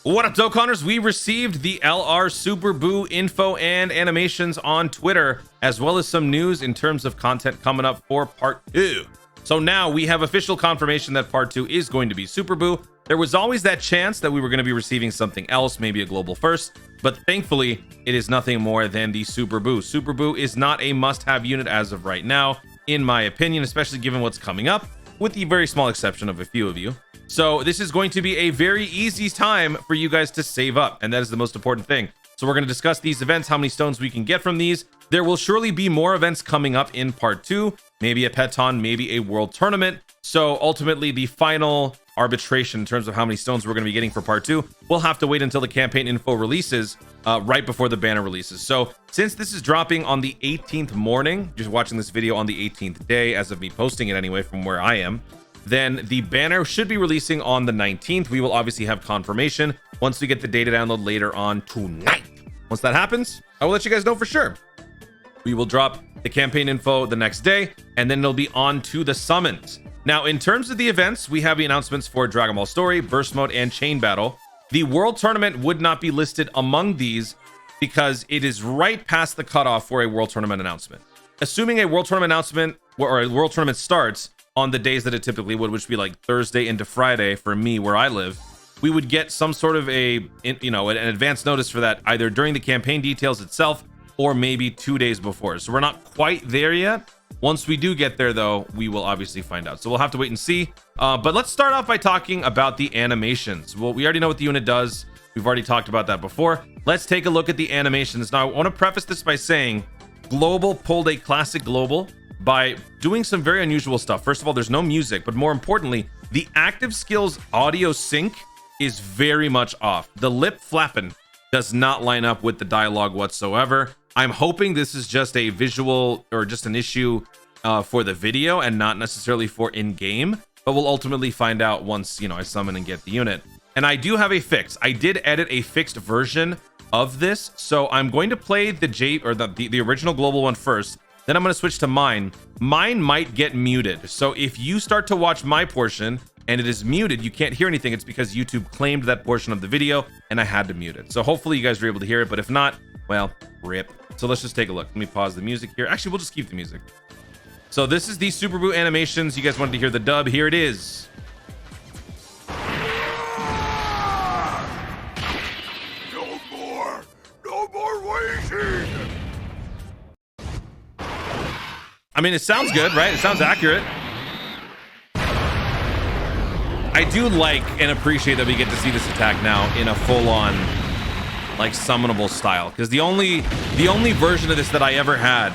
What up, Dokkaners? We received the LR Super BUU info and animations on Twitter, as well as some news in terms of content coming up for Part 2. So now we have official confirmation that Part 2 is going to be Super BUU. There was always that chance that we were going to be receiving something else, maybe a global first, but thankfully it is nothing more than the Super BUU. Super BUU is not a must-have unit as of right now, in my opinion, especially given what's coming up, with the very small exception of a few of you. So this is going to be a very easy time for you guys to save up, and that is the most important thing. So we're going to discuss these events, how many stones we can get from these. There will surely be more events coming up in Part 2, maybe a Peton, maybe a world tournament. So ultimately the final arbitration in terms of how many stones we're going to be getting for Part 2, we'll have to wait until the campaign info releases right before the banner releases. So since this is dropping on the 18th morning, just watching this video on the 18th day as of me posting it anyway from where I am, then the banner should be releasing on the 19th. We will obviously have confirmation once we get the data download later on tonight. Once that happens, I will let you guys know for sure. We will drop the campaign info the next day, and then it'll be on to the summons. Now, in terms of the events, we have the announcements for Dragon Ball Story, Burst Mode, and Chain Battle. The World Tournament would not be listed among these because it is right past the cutoff for a World Tournament announcement. Assuming a World Tournament announcement or a World Tournament starts on the days that it typically would, which would be like Thursday into Friday for me where I live, we would get some sort of an advance notice for that either during the campaign details itself or maybe 2 days before. So we're not quite there yet. Once we do get there, though, we will obviously find out. So we'll have to wait and see. But let's start off by talking about the animations. Well, we already know what the unit does. We've already talked about that before. Let's take a look at the animations. Now, I want to preface this by saying Global pulled a classic Global by doing some very unusual stuff. First of all, there's no music, but more importantly, the active skills audio sync is very much off. The lip flapping does not line up with the dialogue whatsoever. I'm hoping this is just a visual or just an issue for the video and not necessarily for in-game, but we'll ultimately find out once, I summon and get the unit. And I do have a fix. I did edit a fixed version of this, so I'm going to play the original global one first. Then I'm going to switch to mine. Mine might get muted. So if you start to watch my portion and it is muted, you can't hear anything. It's because YouTube claimed that portion of the video and I had to mute it. So hopefully you guys were able to hear it, but if not, well, rip. So let's just take a look. Let me pause the music here. Actually, we'll just keep the music. So this is the Super BUU animations. You guys wanted to hear the dub. Here it is. No more waiting. I mean, it sounds good, right? It sounds accurate. I do like and appreciate that we get to see this attack now in a full-on, like, summonable style. Because the only version of this that I ever had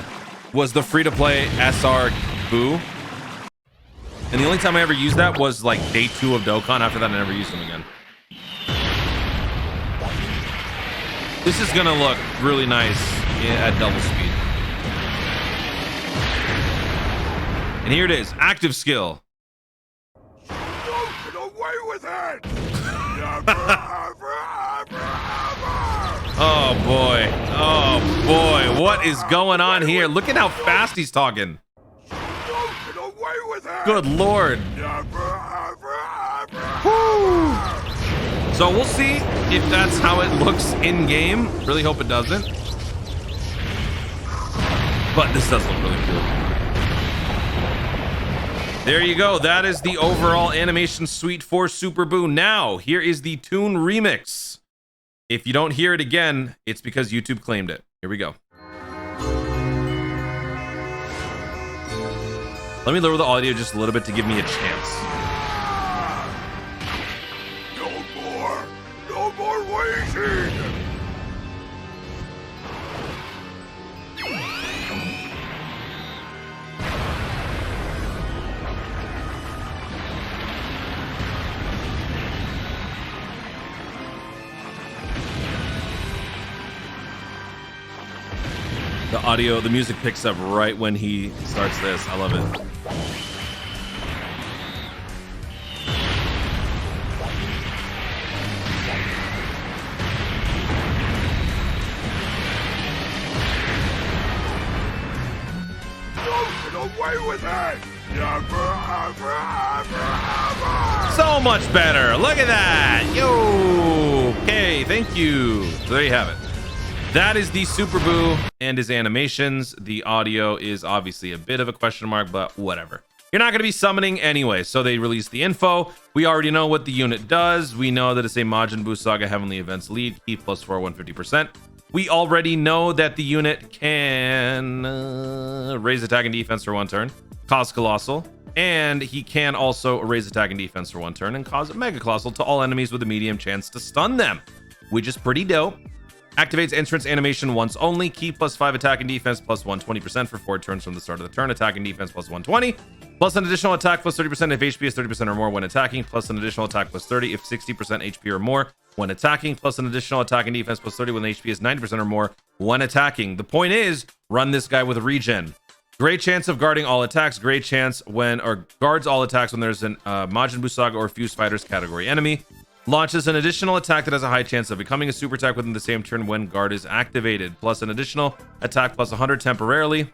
was the free-to-play SR BUU. And the only time I ever used that was, like, day 2 of Dokkan. After that, I never used them again. This is gonna look really nice at double speed. And here it is, active skill. Don't get away with it! Oh boy, oh boy, what is going on here? Look at how fast he's talking. Don't get away with it! Good lord. Woo. So we'll see if that's how it looks in game. Really hope it doesn't. But this does look really cool. There you go. That is the overall animation suite for Super BUU. Now, here is the Toon remix. If you don't hear it again, it's because YouTube claimed it. Here we go. Let me lower the audio just a little bit to give me a chance. No more waiting. The audio, the music picks up right when he starts this. I love it. Don't get away with it! Never, ever, ever, ever! So much better. Look at that. Yo, Thank you. So there you have it. That is the Super Boo and his animations. The audio is obviously a bit of a question mark, but whatever. You're not going to be summoning anyway, so they released the info. We already know what the unit does. We know that it's a Majin Buu Saga Heavenly Events lead, key plus 4, 150%. We already know that the unit can raise attack and defense for 1 turn, cause Colossal, and he can also raise attack and defense for 1 turn and cause Mega Colossal to all enemies with a medium chance to stun them, which is pretty dope. Activates entrance animation once only. Key plus 5 attack and defense plus 120% for 4 turns from the start of the turn. Attack and defense plus 120. Plus an additional attack plus 30% if HP is 30% or more when attacking. Plus an additional attack plus 30 if 60% HP or more when attacking. Plus an additional attack and defense plus 30 when HP is 90% or more when attacking. The point is, run this guy with regen. Great chance of guarding all attacks. Great chance when, or guards all attacks when there's an Majin Buu Saga or Fused Fighters category enemy. Launches an additional attack that has a high chance of becoming a super attack within the same turn when guard is activated, plus an additional attack plus 100 temporarily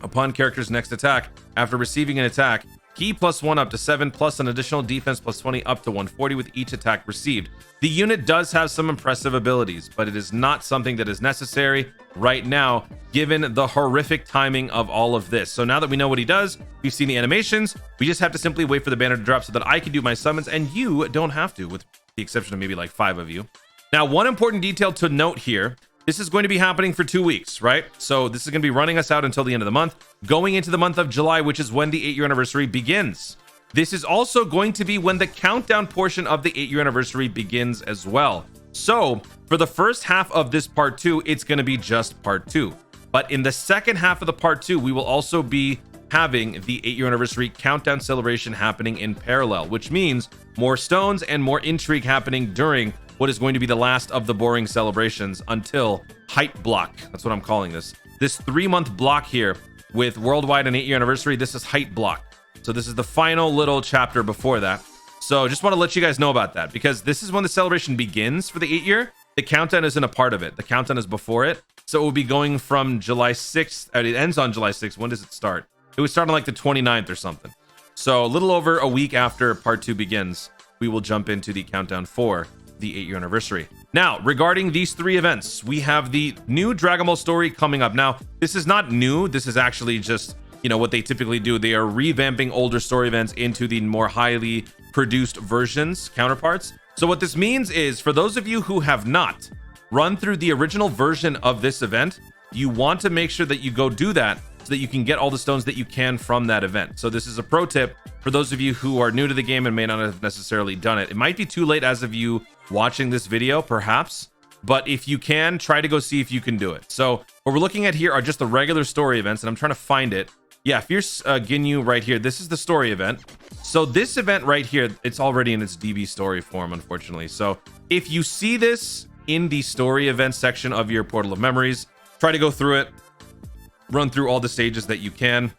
upon character's next attack. After receiving an attack, key plus 1 up to 7, plus an additional defense plus 20 up to 140 with each attack received. The unit does have some impressive abilities, but it is not something that is necessary right now, given the horrific timing of all of this. So now that we know what he does, we've seen the animations, we just have to simply wait for the banner to drop so that I can do my summons and you don't have to, with the exception of maybe like 5 of you. Now, one important detail to note here, this is going to be happening for 2 weeks, right? So this is going to be running us out until the end of the month, going into the month of July, which is when the 8-year anniversary begins. This is also going to be when the countdown portion of the 8-year anniversary begins as well. So for the first half of this part 2, it's going to be just part 2. But in the second half of the part 2, we will also be having the 8-year anniversary countdown celebration happening in parallel, which means more stones and more intrigue happening during what is going to be the last of the boring celebrations until Hype Block. That's what I'm calling this. This 3-month block here with Worldwide and 8-year anniversary, this is Hype Block. So this is the final little chapter before that. So just want to let you guys know about that, because this is when the celebration begins for the 8-year. The countdown isn't a part of it. The countdown is before it. So it will be going from July 6th. It ends on July 6th. When does it start? It would start on like the 29th or something. So a little over a week after part 2 begins, we will jump into the countdown for the 8-year anniversary. Now, regarding these 3 events, we have the new Dragon Ball story coming up. Now, this is not new. This is actually just, you know, what they typically do. They are revamping older story events into the more highly produced versions, counterparts. So what this means is, for those of you who have not run through the original version of this event, you want to make sure that you go do that so that you can get all the stones that you can from that event. So this is a pro tip for those of you who are new to the game and may not have necessarily done it. It might be too late as of you watching this video, perhaps, but if you can, try to go see if you can do it. So what we're looking at here are just the regular story events, and I'm trying to find it. Yeah, Fierce Ginyu right here. This is the story event. So this event right here, it's already in its DB story form, unfortunately. So if you see this in the story event section of your Portal of Memories, try to go through it, run through all the stages that you can,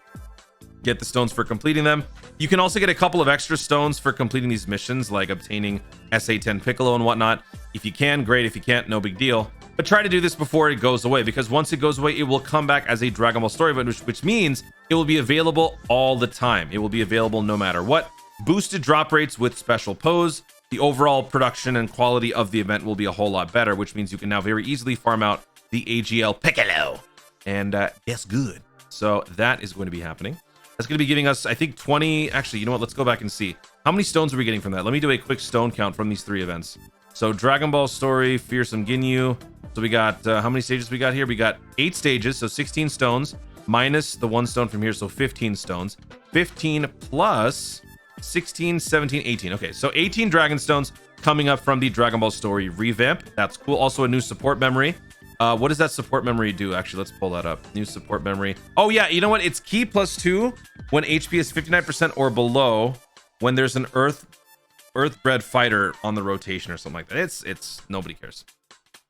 get the stones for completing them. You can also get a couple of extra stones for completing these missions, like obtaining SA-10 Piccolo and whatnot. If you can, great. If you can't, no big deal. But try to do this before it goes away, because once it goes away, it will come back as a Dragon Ball story event, which means it will be available all the time. It will be available no matter what. Boosted drop rates with special pose. The overall production and quality of the event will be a whole lot better, which means you can now very easily farm out the AGL Piccolo. And guess good. So that is going to be happening. That's going to be giving us, I think, 20. Actually, you know what? Let's go back and see. How many stones are we getting from that? Let me do a quick stone count from these 3 events. So Dragon Ball Story, Fearsome Ginyu. So we got, how many stages we got here? We got 8 stages, so 16 stones, minus the 1 stone from here, so 15 stones. 15 plus 16, 17, 18. Okay, so 18 Dragon Stones coming up from the Dragon Ball Story revamp. That's cool. Also a new support memory. What does that support memory do? Actually, let's pull that up. New support memory. Oh yeah, you know what? It's key plus 2 when HP is 59% or below, when there's an Earth-bred fighter on the rotation or something like that. It's nobody cares.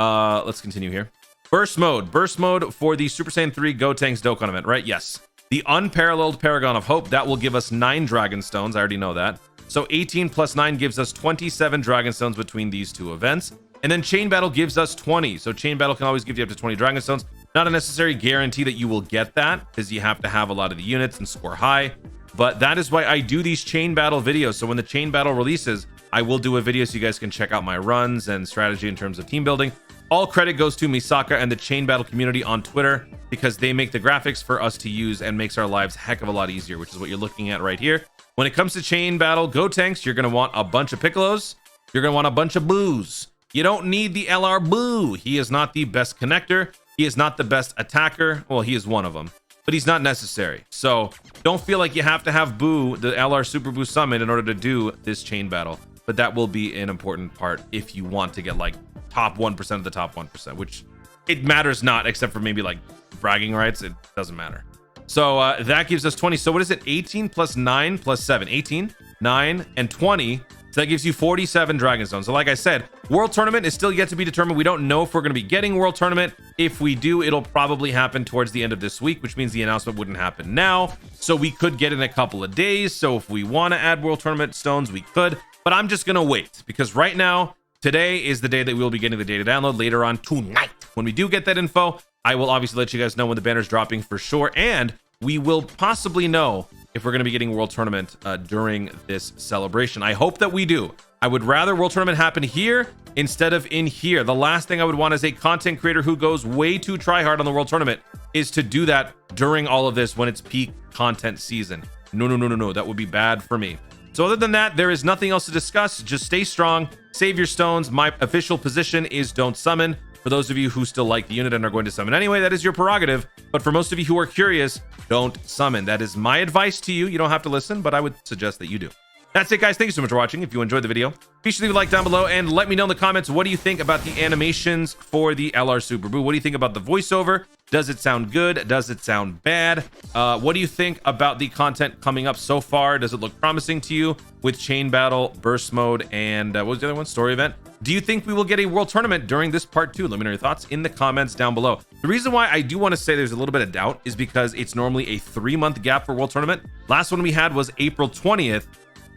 Let's continue here. Burst mode for the Super Saiyan 3 Gotenks Dokkan event, right? Yes. The unparalleled Paragon of Hope, that will give us 9 Dragon Stones. I already know that. So 18 plus 9 gives us 27 Dragon Stones between these 2 events. And then Chain Battle gives us 20. So Chain Battle can always give you up to 20 Dragon Stones. Not a necessary guarantee that you will get that, because you have to have a lot of the units and score high. But that is why I do these Chain Battle videos. So when the Chain Battle releases, I will do a video so you guys can check out my runs and strategy in terms of team building. All credit goes to Misaka and the Chain Battle community on Twitter because they make the graphics for us to use and makes our lives a heck of a lot easier, which is what you're looking at right here. When it comes to Chain Battle Go Tanks, you're going to want a bunch of Piccolos. You're going to want a bunch of BUUs. You don't need the LR BUU. He is not the best connector. He is not the best attacker. Well, he is one of them, but he's not necessary. So don't feel like you have to have BUU, the LR Super BUU Summon, in order to do this Chain Battle. But that will be an important part if you want to get like top 1% of the top 1%, which it matters not, except for maybe like bragging rights. It doesn't matter. So that gives us 20. So what is it? 18 plus 9 plus 7. 18, 9, and 20. So that gives you 47 Dragon Stones. So like I said, World Tournament is still yet to be determined. We don't know if we're going to be getting World Tournament. If we do, it'll probably happen towards the end of this week, which means the announcement wouldn't happen now. So we could get in a couple of days. So if we want to add World Tournament stones, we could. But I'm just going to wait because right now, today is the day that we will be getting the data download. Later on tonight, when we do get that info, I will obviously let you guys know when the banner's dropping for sure. And we will possibly know if we're going to be getting World Tournament during this celebration. I hope that we do. I would rather World Tournament happen here instead of in here. The last thing I would want as a content creator who goes way too try hard on the World Tournament is to do that during all of this when it's peak content season. No. That would be bad for me. So other than that, there is nothing else to discuss. Just stay strong, save your stones. My official position is don't summon. For those of you who still like the unit and are going to summon anyway, that is your prerogative. But for most of you who are curious, don't summon. That is my advice to you. You don't have to listen, but I would suggest that you do. That's it, guys. Thank you so much for watching. If you enjoyed the video, be sure to leave a like down below and let me know in the comments, what do you think about the animations for the LR Super BUU? What do you think about the voiceover? Does it sound good? Does it sound bad? What do you think about the content coming up so far? Does it look promising to you with Chain Battle, Burst Mode, and what was the other one? Story Event? Do you think we will get a World Tournament during this part 2? Let me know your thoughts in the comments down below. The reason why I do want to say there's a little bit of doubt is because it's normally a 3-month gap for World Tournament. Last one we had was April 20th.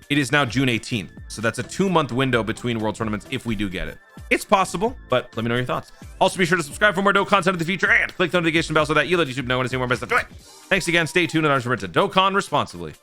It is now June 18th. So that's a 2-month window between World Tournaments if we do get it. It's possible, but let me know your thoughts. Also, be sure to subscribe for more Dokkan content in the future and click the notification bell so that you let YouTube know when I see more best stuff. Thanks again. Stay tuned and I'm sure to Dokkan responsibly.